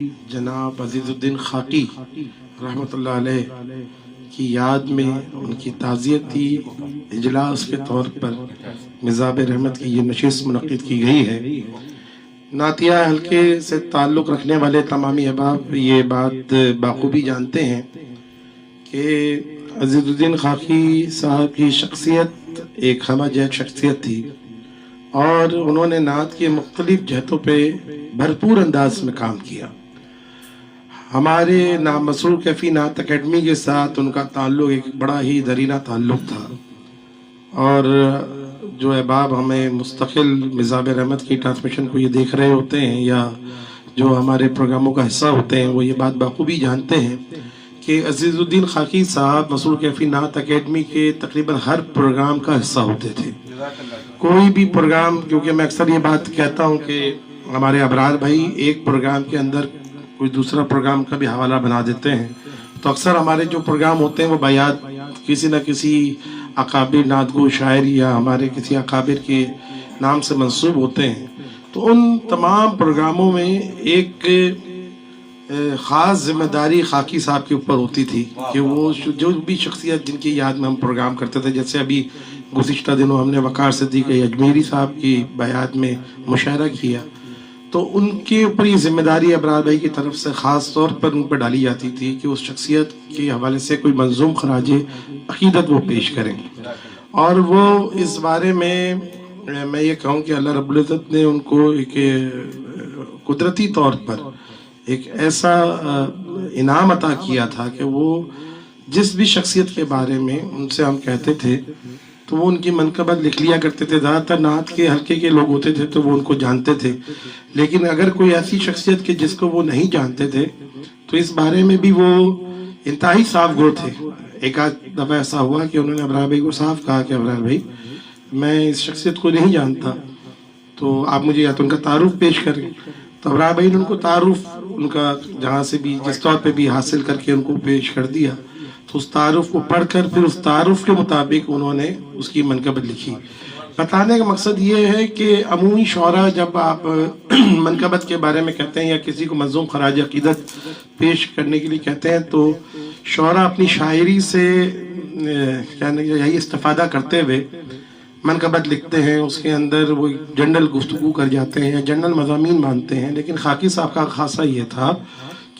جناب عزیز الدین خاقی رحمۃ اللہ علیہ کی یاد میں ان کی تعزیتی اجلاس کے طور پر مذاب رحمت کی یہ نشست منعقد کی گئی ہے۔ نعتیہ حلقے سے تعلق رکھنے والے تمامی احباب یہ بات بخوبی جانتے ہیں کہ عزیز الدین خاقی صاحب کی شخصیت ایک ہمہ جہت شخصیت تھی اور انہوں نے نعت کے مختلف جہتوں پہ بھرپور انداز میں کام کیا۔ ہمارے نام مسرور کیفی نعت اکیڈمی کے ساتھ ان کا تعلق ایک بڑا ہی درینہ تعلق تھا، اور جو احباب ہمیں مستقل مذاب رحمت کی ٹرانسمیشن کو یہ دیکھ رہے ہوتے ہیں یا جو ہمارے پروگراموں کا حصہ ہوتے ہیں وہ یہ بات بخوبی جانتے ہیں کہ عزیز الدین خاقی صاحب مسرور کیفی نعت اکیڈمی کے تقریباً ہر پروگرام کا حصہ ہوتے تھے۔ کوئی بھی پروگرام، کیونکہ میں اکثر یہ بات کہتا ہوں کہ ہمارے ابرار بھائی ایک پروگرام کے اندر کوئی دوسرا پروگرام کا بھی حوالہ بنا دیتے ہیں، تو اکثر ہمارے جو پروگرام ہوتے ہیں وہ بیات کسی نہ کسی اکابر نعت گو شاعر یا ہمارے کسی اکابر کے نام سے منسوب ہوتے ہیں۔ تو ان تمام پروگراموں میں ایک خاص ذمہ داری خاقی صاحب کے اوپر ہوتی تھی کہ وہ جو بھی شخصیت جن کی یاد میں ہم پروگرام کرتے تھے، جیسے ابھی گزشتہ دنوں ہم نے وقار صدیق اجمیری صاحب کی بیات میں مشاعرہ کیا، تو ان کے اوپر یہ ذمہ داری ابرار بھائی کی طرف سے خاص طور پر ان پر ڈالی جاتی تھی کہ اس شخصیت کے حوالے سے کوئی منظوم خراج عقیدت وہ پیش کریں۔ اور وہ اس بارے میں یہ کہوں کہ اللہ رب العزت نے ان کو ایک قدرتی طور پر ایک ایسا انعام عطا کیا تھا کہ وہ جس بھی شخصیت کے بارے میں ان سے ہم کہتے تھے تو وہ ان کی منقبت لکھ لیا کرتے تھے۔ زیادہ تر نعت کے حلقے کے لوگ ہوتے تھے تو وہ ان کو جانتے تھے، لیکن اگر کوئی ایسی شخصیت کے جس کو وہ نہیں جانتے تھے تو اس بارے میں بھی وہ انتہائی صاف گو تھے۔ ایک آدھ دفعہ ایسا ہوا کہ انہوں نے ابرار بھائی کو صاف کہا کہ ابرار بھائی میں اس شخصیت کو نہیں جانتا، تو آپ مجھے یا تو ان کا تعارف پیش کریں۔ تو ابرار بھائی نے ان کو تعارف ان کا جہاں سے بھی جس طور پہ بھی حاصل کر کے ان کو پیش کر دیا، تو اس تعارف کو پڑھ کر پھر اس تعارف کے مطابق انہوں نے اس کی منقبت لکھی۔ بتانے کا مقصد یہ ہے کہ عمومی شعراء جب آپ منقبت کے بارے میں کہتے ہیں یا کسی کو منظوم خراج عقیدت پیش کرنے کے لیے کہتے ہیں تو شعراء اپنی شاعری سے یہی استفادہ کرتے ہوئے منقبت لکھتے ہیں، اس کے اندر وہ جنرل گفتگو کر جاتے ہیں یا جنرل مضامین مانتے ہیں۔ لیکن خاقی صاحب کا خاصہ یہ تھا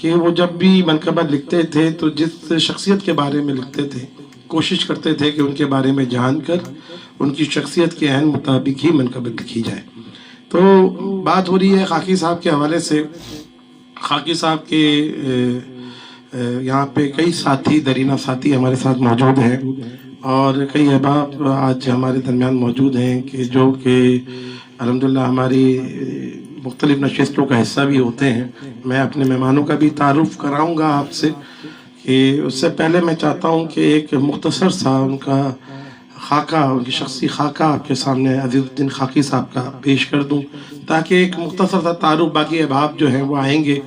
کہ وہ جب بھی منقبت لکھتے تھے تو جس شخصیت کے بارے میں لکھتے تھے کوشش کرتے تھے کہ ان کے بارے میں جان کر ان کی شخصیت کے عین مطابق ہی منقبت لکھی جائے۔ تو بات ہو رہی ہے خاقی صاحب کے حوالے سے۔ خاقی صاحب کے یہاں پہ کئی ساتھی، درینہ ساتھی ہمارے ساتھ موجود ہیں اور کئی احباب آج ہمارے درمیان موجود ہیں کہ جو کہ الحمدللہ ہماری مختلف نشستوں کا حصہ بھی ہوتے ہیں۔ میں اپنے مہمانوں کا بھی تعارف کراؤں گا آپ سے، کہ اس سے پہلے میں چاہتا ہوں کہ ایک مختصر سا ان کا خاکہ، ان کی شخصی خاکہ آپ کے سامنے عزیز الدین خاقی صاحب کا پیش کر دوں، تاکہ ایک مختصر سا تعارف، باقی احباب جو ہیں وہ آئیں گے،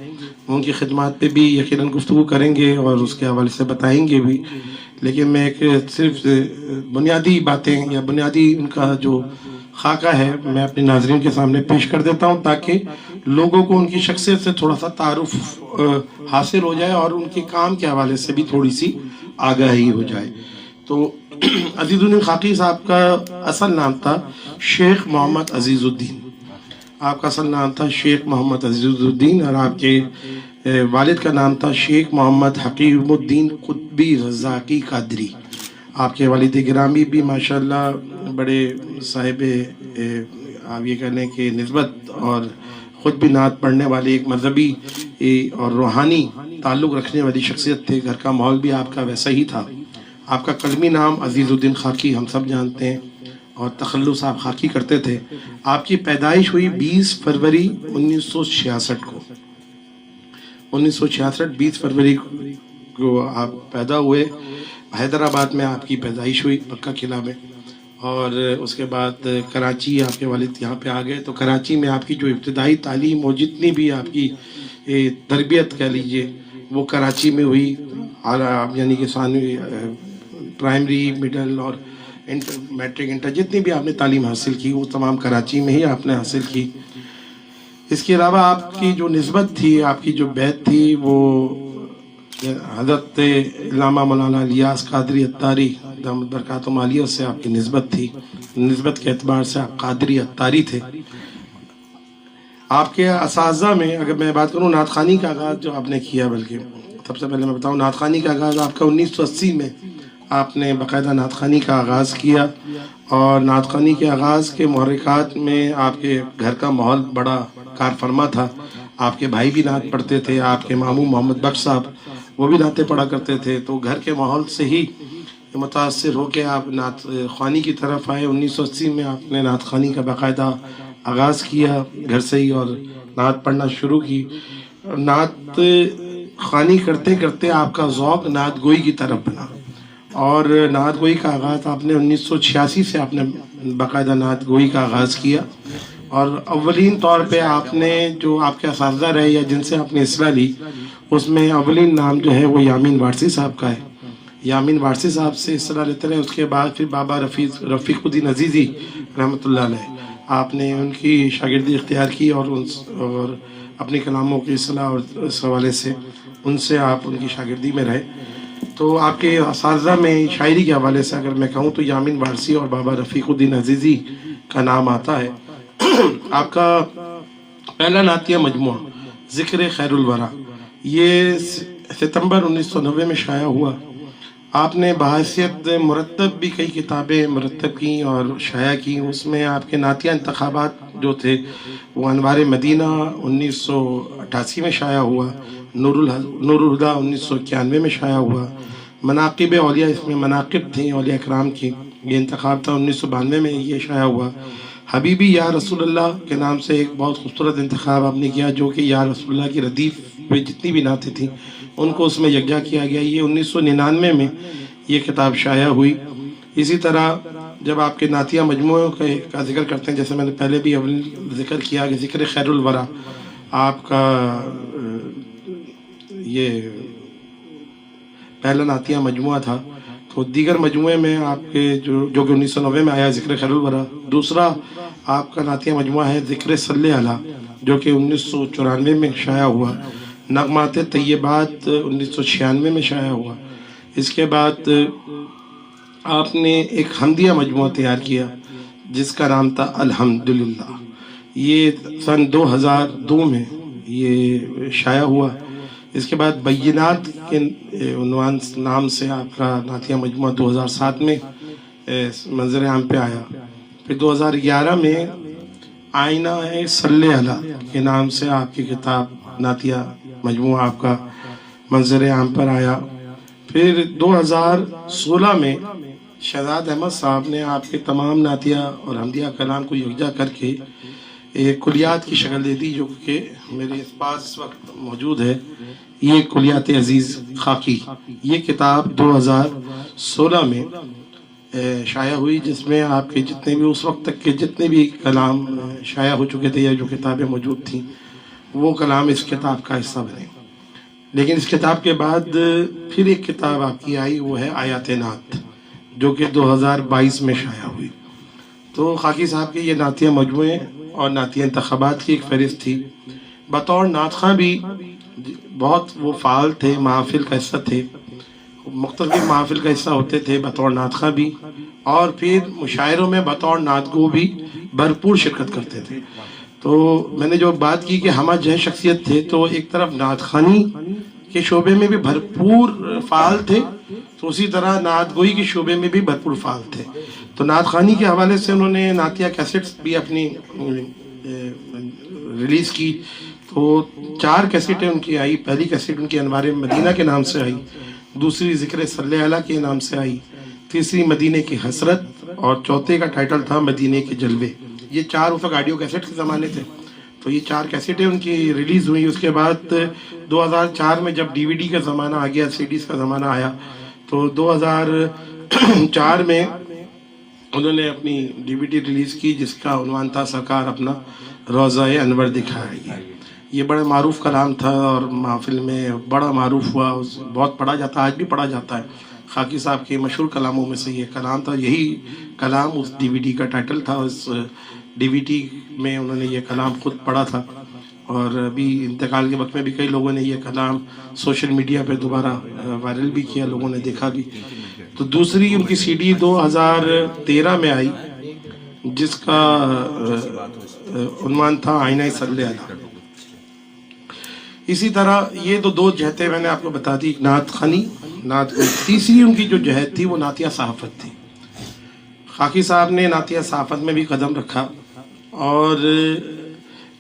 ان کی خدمات پہ بھی یقیناً گفتگو کریں گے اور اس کے حوالے سے بتائیں گے بھی، لیکن میں ایک صرف بنیادی باتیں یا بنیادی ان کا جو خاکہ ہے میں اپنے ناظرین کے سامنے پیش کر دیتا ہوں تاکہ لوگوں کو ان کی شخصیت سے تھوڑا سا تعارف حاصل ہو جائے اور ان کے کام کے حوالے سے بھی تھوڑی سی آگاہی ہو جائے۔ تو عزیز الدین خاقی صاحب کا اصل نام تھا شیخ محمد عزیز الدین، آپ کا اصل نام تھا شیخ محمد عزیز الدین، اور آپ کے والد کا نام تھا شیخ محمد حکیم الدین قطبی رزاقی قادری۔ آپ کے والد گرامی بھی ماشاءاللہ بڑے صاحب آپ یہ کہہ لیں کہ نسبت اور خود بھی نعت پڑھنے والے ایک مذہبی اور روحانی تعلق رکھنے والی شخصیت تھے۔ گھر کا ماحول بھی آپ کا ویسا ہی تھا۔ آپ کا قلمی نام عزیز الدین خاقی ہم سب جانتے ہیں اور تخلص آپ خاقی کرتے تھے۔ آپ کی پیدائش ہوئی 20 فروری 1966 کو، 1966 20 فروری کو آپ پیدا ہوئے۔ حیدرآباد میں آپ کی پیدائش ہوئی، پکا قلعہ میں، اور اس کے بعد کراچی آپ کے والد یہاں پہ آ گئے، تو کراچی میں آپ کی جو ابتدائی تعلیم اور جتنی بھی آپ کی تربیت کہہ لیجئے وہ کراچی میں ہوئی، یعنی کہ ثانوی، پرائمری، مڈل اور میٹرک، انٹر، جتنی بھی آپ نے تعلیم حاصل کی وہ تمام کراچی میں ہی آپ نے حاصل کی۔ اس کے علاوہ آپ کی جو نسبت تھی، آپ کی جو بیعت تھی، وہ حضرت علامہ مولانا الیاس قادری اتاری دامت برکاتہم عالیہ سے آپ کی نسبت تھی. نسبت کے اعتبار سے آپ قادری اتاری تھے. آپ کے اساتذہ میں اگر میں بات کروں، نعت خوانی کا آغاز جو آپ نے کیا، بلکہ سب سے پہلے میں بتاؤں، نعت خوانی کا آغاز آپ کا 1980 میں آپ نے باقاعدہ نعت خوانی کا آغاز کیا. اور نعت خوانی کے آغاز کے محرکات میں آپ کے گھر کا ماحول بڑا کار فرما تھا. آپ کے بھائی بھی نعت پڑھتے تھے، آپ کے ماموں محمد بخش صاحب وہ بھی نعتیں پڑھا کرتے تھے. تو گھر کے ماحول سے ہی متاثر ہو کے آپ نعت خوانی کی طرف آئے. 1980 میں آپ نے نعت خوانی کا باقاعدہ آغاز کیا گھر سے ہی، اور نعت پڑھنا شروع کی. نعت خوانی کرتے کرتے آپ کا ذوق نعت گوئی کی طرف بنا، اور نعت گوئی کا آغاز آپ نے 1986 سے آپ نے باقاعدہ نعت گوئی کا آغاز کیا. اور اولین طور پہ آپ نے جو آپ کے اساتذہ رہے یا جن سے آپ نے اصلاح لی، اس میں اولین نام جو ہے وہ یامین وارثی صاحب کا ہے. یامین وارثی صاحب سے اصلاح لیتے رہے. اس کے بعد پھر بابا رفیق الدین عزیزی رحمۃ اللہ علیہ، آپ نے ان کی شاگردی اختیار کی، اور اپنی کلاموں کی اصلاح اور اس حوالے سے ان سے آپ ان کی شاگردی میں رہے. تو آپ کے اساتذہ میں شاعری کے حوالے سے اگر میں کہوں تو یامین وارثی اور بابا رفیق الدین عزیزی کا نام آتا ہے. آپ کا پہلا نعتیہ مجموعہ ذکر خیر الورا یہ ستمبر 1990 میں شائع ہوا. آپ نے بحیثیت مرتب بھی کئی کتابیں مرتب کی اور شائع کی. اس میں آپ کے نعتیہ انتخابات جو تھے وہ انوار مدینہ 1988 میں شائع ہوا، نور الہدیٰ 1991 میں شائع ہوا، مناقب اولیاء، اس میں مناقب تھیں اولیاء اکرام کی، یہ انتخاب تھا 1992 میں یہ شائع ہوا. حبیبی یا رسول اللہ کے نام سے ایک بہت خوبصورت انتخاب آپ نے کیا، جو کہ یا رسول اللہ کی ردیف پہ جتنی بھی نعتیں تھیں ان کو اس میں یکجا کیا گیا. یہ 1999 میں یہ کتاب شائع ہوئی. اسی طرح جب آپ کے نعتیہ مجموعوں کا ذکر کرتے ہیں، جیسے میں نے پہلے بھی ذکر کیا کہ ذکر خیر الورا آپ کا یہ پہلا نعتیہ مجموعہ تھا. تو دیگر مجموعے میں آپ کے جو کہ 1990 میں آیا ذکر خیر الورا. دوسرا آپ کا نعتیہ مجموعہ ہے ذکر صلی علی، جو کہ 1994 میں شائع ہوا. نغمات طیبات 1996 میں شائع ہوا. اس کے بعد آپ نے ایک حمدیہ مجموعہ تیار کیا جس کا نام تھا الحمدللہ. یہ سن 2002 میں یہ شائع ہوا. اس کے بعد بینات کے عنوان نام سے آپ کا نعتیہ مجموعہ 2007 میں منظر عام پہ آیا. پھر 2011 میں آئینہ صلی علی کے نام سے آپ کی کتاب نعتیہ مجموعہ آپ کا منظر عام پر آیا. پھر 2016 میں شہزاد احمد صاحب نے آپ کے تمام نعتیہ اور حمدیہ کلام کو یکجا کر کے ایک کلیات کی شکل دے دی، جو کہ میرے پاس اس وقت موجود ہے. یہ کلیات عزیز خاکی، یہ کتاب 2016 میں شائع ہوئی، جس میں آپ کے جتنے بھی اس وقت تک کے جتنے بھی کلام شائع ہو چکے تھے یا جو کتابیں موجود تھیں وہ کلام اس کتاب کا حصہ بنے. لیکن اس کتاب کے بعد پھر ایک کتاب آپ کی آئی، وہ ہے آیات نعت، جو کہ 2022 میں شائع ہوئی. تو خاکی صاحب کے یہ نعتیہ مجموعے اور نعتیہ انتخابات کی ایک فہرست تھی. بطور نعت خواں بھی بہت وہ فعال تھے، محافل کا حصہ تھے، مختلف محافل کا حصہ ہوتے تھے بطور نعت خواں بھی، اور پھر مشاعروں میں بطور نعت گو بھی بھرپور شرکت کرتے تھے. تو میں نے جو بات کی کہ ہمہ جہ شخصیت تھے، تو ایک طرف نعت خوانی کے شعبے میں بھی بھرپور فعال تھے، تو اسی طرح نعت گوئی کے شعبے میں بھی بھرپور فعال تھے. تو نعت خوانی کے حوالے سے انہوں نے نعتیہ کیسٹس بھی اپنی ریلیز کی. تو 4 کیسٹیں ان کی آئی. پہلی کیسٹ ان کی انوار مدینہ کے نام سے آئی، دوسری ذکر صلی علی کے نام سے آئی، تیسری مدینے کی حسرت، اور چوتھے کا ٹائٹل تھا مدینے کے جلوے. یہ 4 اس وقت آڈیو کیسٹ کے زمانے تھے. تو یہ 4 کیسٹیں ان کی ریلیز ہوئی. اس کے بعد 2004 میں جب ڈی وی ڈی کا زمانہ آ گیا، سی ڈیز کا زمانہ آیا، تو 2004 میں انہوں نے اپنی ڈی وی ڈی ریلیز کی جس کا عنوان تھا سرکار اپنا روضہ انور دکھائے گی. یہ بڑا معروف کلام تھا اور محفل میں بڑا معروف ہوا، بہت پڑھا جاتا ہے، آج بھی پڑھا جاتا ہے. خاکی صاحب کے مشہور کلاموں میں سے یہ کلام تھا. یہی کلام اس ڈی وی ڈی کا ٹائٹل تھا. اس ڈی وی ڈی میں انہوں نے یہ کلام خود پڑھا تھا. اور ابھی انتقال کے وقت میں بھی کئی لوگوں نے یہ کلام سوشل میڈیا پہ دوبارہ وائرل بھی کیا، لوگوں نے دیکھا بھی. تو دوسری ان کی سی ڈی 2013 میں آئی جس کا عنوان تھا آئینہ صلی اللہ. اسی طرح یہ تو دو جہتیں میں نے آپ کو بتا دی، نعت خوانی، نعت. تیسری ان کی جو جہت تھی وہ نعتیہ صحافت تھی. خاکی صاحب نے نعتیہ صحافت میں بھی قدم رکھا اور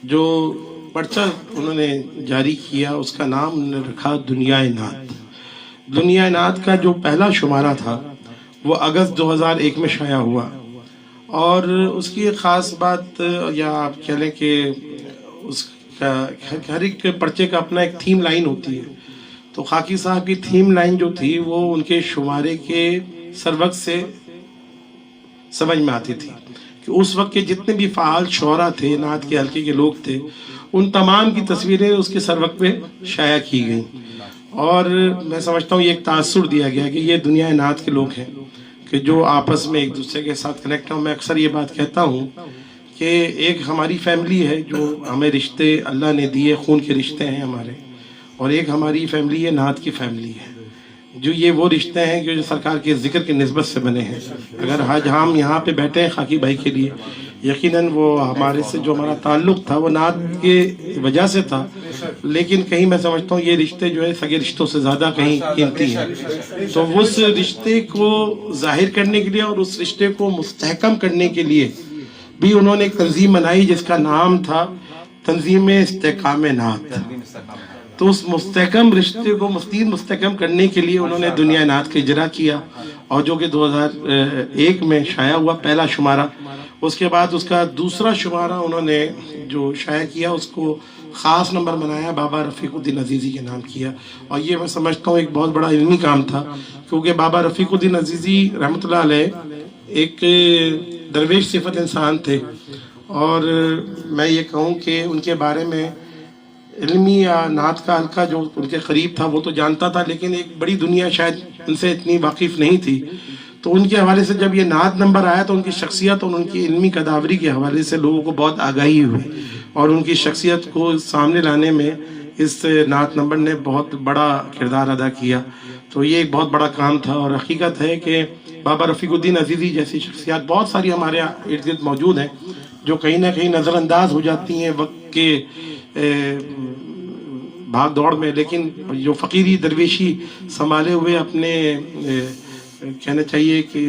جو پرچہ انہوں نے جاری کیا اس کا نام انہوں نے رکھا دنیائے نعت. دنیائے نعت کا جو پہلا شمارہ تھا وہ اگست 2001 میں شائع ہوا، اور اس کی ایک خاص بات، یا آپ کہہ لیں کہ اس کا ہر ایک پرچے کا اپنا ایک تھیم لائن ہوتی ہے. تو خاکی صاحب کی تھیم لائن جو تھی وہ ان کے شمارے کے سر وقت سے سمجھ میں آتی تھی کہ اس وقت کے جتنے بھی فعال شعراء تھے، نعت کے حلقے کے لوگ تھے، ان تمام کی تصویریں اس کے سر وقت پہ شائع کی گئیں. اور میں سمجھتا ہوں یہ ایک تاثر دیا گیا کہ یہ دنیا نعت کے لوگ ہیں کہ جو آپس میں ایک دوسرے کے ساتھ کنیکٹ ہیں. میں اکثر یہ بات کہتا ہوں کہ ایک ہماری فیملی ہے جو ہمیں رشتے اللہ نے دیے، خون کے رشتے ہیں ہمارے، اور ایک ہماری فیملی ہے نعت کی فیملی ہے، جو یہ وہ رشتے ہیں جو سرکار کے ذکر کی نسبت سے بنے ہیں. اگر آج ہم یہاں پہ بیٹھے ہیں خاکی بھائی کے لیے، یقیناً وہ ہمارے سے جو ہمارا تعلق تھا وہ نعت کے وجہ سے تھا، لیکن کہیں میں سمجھتا ہوں یہ رشتے جو ہے سگے رشتوں سے زیادہ کہیں قیمتی ہیں. تو اس رشتے کو ظاہر کرنے کے لیے اور اس رشتے کو مستحکم کرنے کے لیے بھی انہوں نے ایک تنظیم بنائی جس کا نام تھا تنظیم استحکام نعت. تو اس مستحکم رشتے کو مزید مستحکم کرنے کے لیے انہوں نے دنیا نعت کا اجرا کیا، اور جو کہ 2001 میں شائع ہوا پہلا شمارہ. اس کے بعد اس کا دوسرا شمارہ انہوں نے جو شائع کیا اس کو خاص نمبر بنایا، بابا رفیق الدین عزیزی کے نام کیا. اور یہ میں سمجھتا ہوں ایک بہت بڑا علمی کام تھا، کیونکہ بابا رفیق الدین عزیزی رحمۃ اللہ علیہ ایک درویش صفت انسان تھے، اور میں یہ کہوں کہ ان کے بارے میں علمی یا نعت کا حلقہ جو ان کے قریب تھا وہ تو جانتا تھا، لیکن ایک بڑی دنیا شاید ان سے اتنی واقف نہیں تھی. تو ان کے حوالے سے جب یہ نعت نمبر آیا تو ان کی شخصیت اور ان کی علمی قداوری کے حوالے سے لوگوں کو بہت آگاہی ہوئی، اور ان کی شخصیت کو سامنے لانے میں اس نعت نمبر نے بہت بڑا کردار ادا کیا. تو یہ ایک بہت بڑا کام تھا. اور حقیقت ہے کہ بابا رفیق الدین عزیزی جیسی شخصیات بہت ساری ہمارے ارد گرد موجود ہیں جو کہیں نہ کہیں نظر انداز ہو جاتی ہیں وقت کے بھاگ دوڑ میں، لیکن جو فقیری درویشی سنبھالے ہوئے اپنے کہنا چاہیے کہ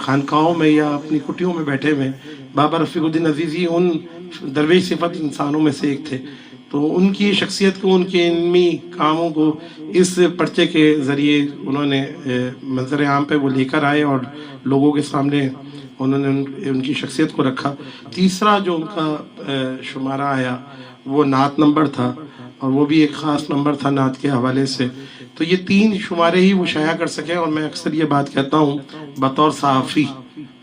خانقاہوں میں یا اپنی کٹیوں میں بیٹھے ہوئے، بابا رفیق الدین عزیزی ان درویش صفت انسانوں میں سے ایک تھے. تو ان کی شخصیت کو، ان کے علمی کاموں کو اس پرچے کے ذریعے انہوں نے منظر عام پہ وہ لے کر آئے اور لوگوں کے سامنے انہوں نے ان کی شخصیت کو رکھا. تیسرا جو ان کا شمارہ آیا وہ نعت نمبر تھا، اور وہ بھی ایک خاص نمبر تھا نعت کے حوالے سے. تو یہ 3 شمارے ہی وہ شائع کر سکے. اور میں اکثر یہ بات کہتا ہوں بطور صحافی،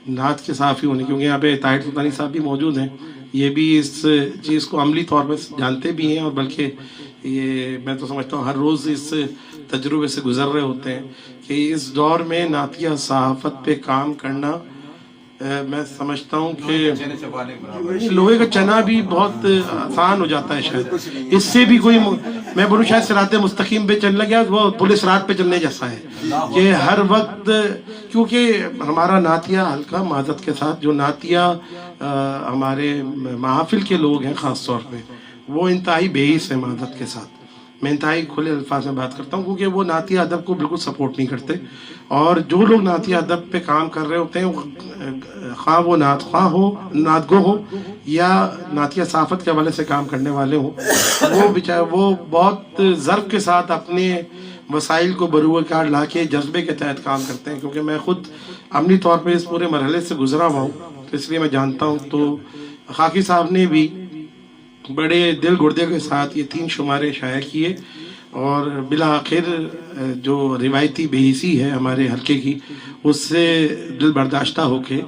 نعت کے صحافی ہونے، کیونکہ یہاں پہ طاہر سلطانی صاحب بھی موجود ہیں، یہ بھی اس چیز کو عملی طور پر جانتے بھی ہیں، اور بلکہ یہ میں تو سمجھتا ہوں ہر روز اس تجربے سے گزر رہے ہوتے ہیں کہ اس دور میں نعتیہ صحافت پہ کام کرنا، میں سمجھتا ہوں کہ لوہے کا چنا بھی بہت آسان ہو جاتا ہے شاید. اس سے بھی کوئی میں بولوں شاید صراط مستقیم پہ چلنا گیا وہ پولیس رات پہ چلنے جیسا ہے کہ ہر وقت، کیونکہ ہمارا نعتیہ حلقہ معذرت کے ساتھ جو نعتیہ ہمارے محافل کے لوگ ہیں خاص طور پہ وہ انتہائی بے حس ہیں. معذرت کے ساتھ میں انتہائی کھلے الفاظ میں بات کرتا ہوں، کیونکہ وہ نعتیہ ادب کو بالکل سپورٹ نہیں کرتے. اور جو لوگ نعتیہ ادب پہ کام کر رہے ہوتے ہیں، خواہ وہ نعت خواہ ہو، نعت گو ہو، یا نعتیہ صحافت کے حوالے سے کام کرنے والے ہوں، وہ بہت ضرب کے ساتھ اپنے وسائل کو بروئے کار لا کے جذبے کے تحت کام کرتے ہیں. کیونکہ میں خود عملی طور پہ اس پورے مرحلے سے گزرا ہوا ہوں، تو اس لیے میں جانتا ہوں. تو خاکی صاحب نے بھی بڑے دل گردے کے ساتھ یہ 3 شمارے شائع کیے، اور بالآخر جو روایتی بے حسی ہے ہمارے حلقے کی اس سے دل برداشتہ ہو کے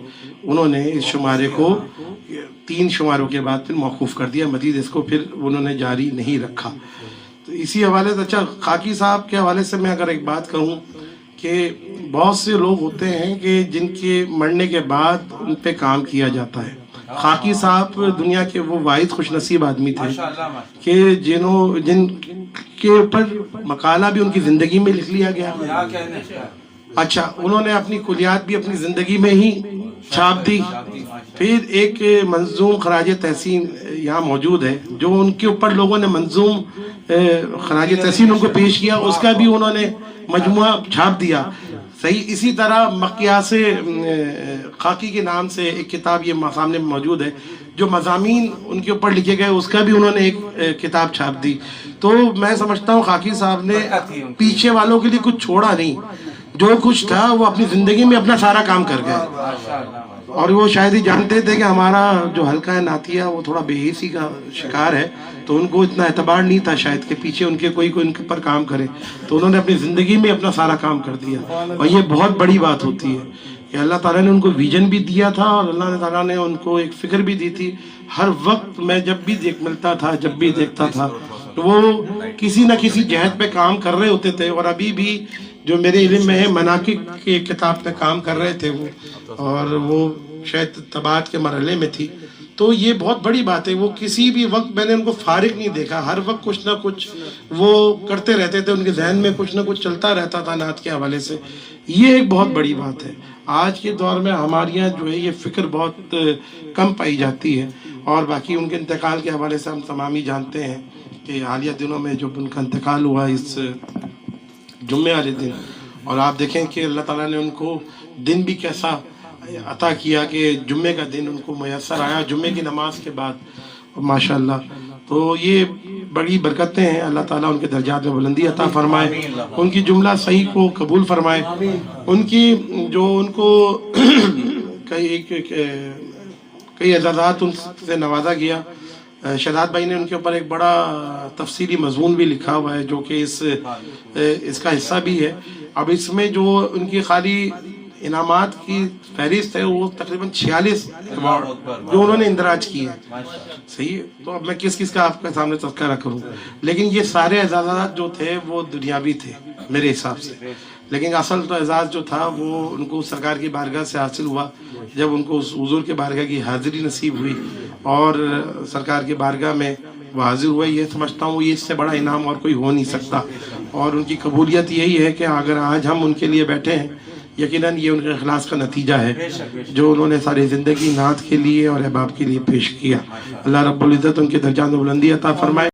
انہوں نے اس شمارے کو 3 شماروں کے بعد پھر موقوف کر دیا، مزید اس کو پھر انہوں نے جاری نہیں رکھا. تو اسی حوالے سے اچھا خاکی صاحب کے حوالے سے میں اگر ایک بات کہوں کہ بہت سے لوگ ہوتے ہیں کہ جن کے مرنے کے بعد ان پہ کام کیا جاتا ہے، خاکی صاحب دنیا کے وہ واحد خوش نصیب آدمی تھے کہ جن کے اوپر مقالہ بھی ان کی زندگی میں لکھ لیا گیا. اچھا, انہوں نے اپنی کلیات بھی اپنی زندگی میں ہی چھاپ دی. پھر ایک منظوم خراج تحسین یہاں موجود ہے جو ان کے اوپر لوگوں نے منظوم خراج تحسین ان کو پیش کیا, اس کا بھی انہوں نے مجموعہ چھاپ دیا. صحیح. اسی طرح مقیاس خاکی کے نام سے ایک کتاب یہ سامنے موجود ہے جو مضامین ان کے اوپر لکھے گئے, اس کا بھی انہوں نے ایک کتاب چھاپ دی. تو میں سمجھتا ہوں خاکی صاحب نے پیچھے والوں کے لیے کچھ چھوڑا نہیں, جو کچھ تھا وہ اپنی زندگی میں اپنا سارا کام کر گئے. اور وہ شاید ہی جانتے تھے کہ ہمارا جو حلقہ ہے نعتیہ وہ تھوڑا بے حسی کا شکار ہے, تو ان کو اتنا اعتبار نہیں تھا شاید کہ پیچھے ان کے کوئی ان کے پر کام کرے, تو انہوں نے اپنی زندگی میں اپنا سارا کام کر دیا. اور یہ بہت بڑی بات ہوتی ہے کہ اللہ تعالیٰ نے ان کو ویژن بھی دیا تھا اور اللہ تعالیٰ نے ان کو ایک فکر بھی دی تھی. ہر وقت میں جب بھی ملتا تھا, جب بھی دیکھتا تھا, وہ کسی نہ کسی جہت پہ کام کر رہے ہوتے تھے. اور ابھی بھی جو میرے علم میں ہے مناقب کی کتاب پہ کام کر رہے تھے وہ, اور وہ شاید طباعت کے مرحلے میں تھی. تو یہ بہت بڑی بات ہے. وہ کسی بھی وقت میں نے ان کو فارغ نہیں دیکھا, ہر وقت کچھ نہ کچھ وہ کرتے رہتے تھے, ان کے ذہن میں کچھ نہ کچھ چلتا رہتا تھا نعت کے حوالے سے. یہ ایک بہت بڑی بات ہے. آج کے دور میں ہمارے یہاں جو ہے یہ فکر بہت کم پائی جاتی ہے. اور باقی ان کے انتقال کے حوالے سے ہم تمام ہی جانتے ہیں کہ حالیہ دنوں میں جب ان کا انتقال ہوا اس جمعے والے دن, اور آپ دیکھیں کہ اللہ تعالیٰ نے ان کو دن بھی کیسا عطا کیا کہ جمعے کا دن ان کو میسر آیا جمعے کی نماز کے بعد, ماشاءاللہ. تو یہ بڑی برکتیں ہیں. اللہ تعالیٰ ان کے درجات میں بلندی عطا فرمائے, ان کی جملہ صحیح کو قبول فرمائے, ان کی جو ان کو کئی اعزازات ان سے نوازا گیا. شہزاد بھائی نے ان کے اوپر ایک بڑا تفصیلی مضمون بھی لکھا ہوا ہے جو کہ اس کا حصہ بھی ہے. اب اس میں جو ان کی خالی انعامات کی فہرست ہے وہ تقریباً 46 ایوارڈ جو انہوں نے اندراج کی ہے. صحیح. تو اب میں کس کا آپ کے سامنے تذکرہ کروں, لیکن یہ سارے اعزازات جو تھے وہ دنیاوی تھے میرے حساب سے. لیکن اصل تو اعزاز جو تھا وہ ان کو سرکار کی بارگاہ سے حاصل ہوا جب ان کو حضور کے بارگاہ کی حاضری نصیب ہوئی اور سرکار کی بارگاہ میں وہ حاضر ہوئے. یہ سمجھتا ہوں یہ اس سے بڑا انعام اور کوئی ہو نہیں سکتا. اور ان کی قبولیت یہی ہے کہ اگر آج ہم ان کے لیے بیٹھے ہیں, یقیناً یہ ان کے اخلاص کا نتیجہ ہے جو انہوں نے ساری زندگی نعت کے لیے اور احباب کے لیے پیش کیا. اللہ رب العزت ان کے درجات میں بلندی عطا فرمائے.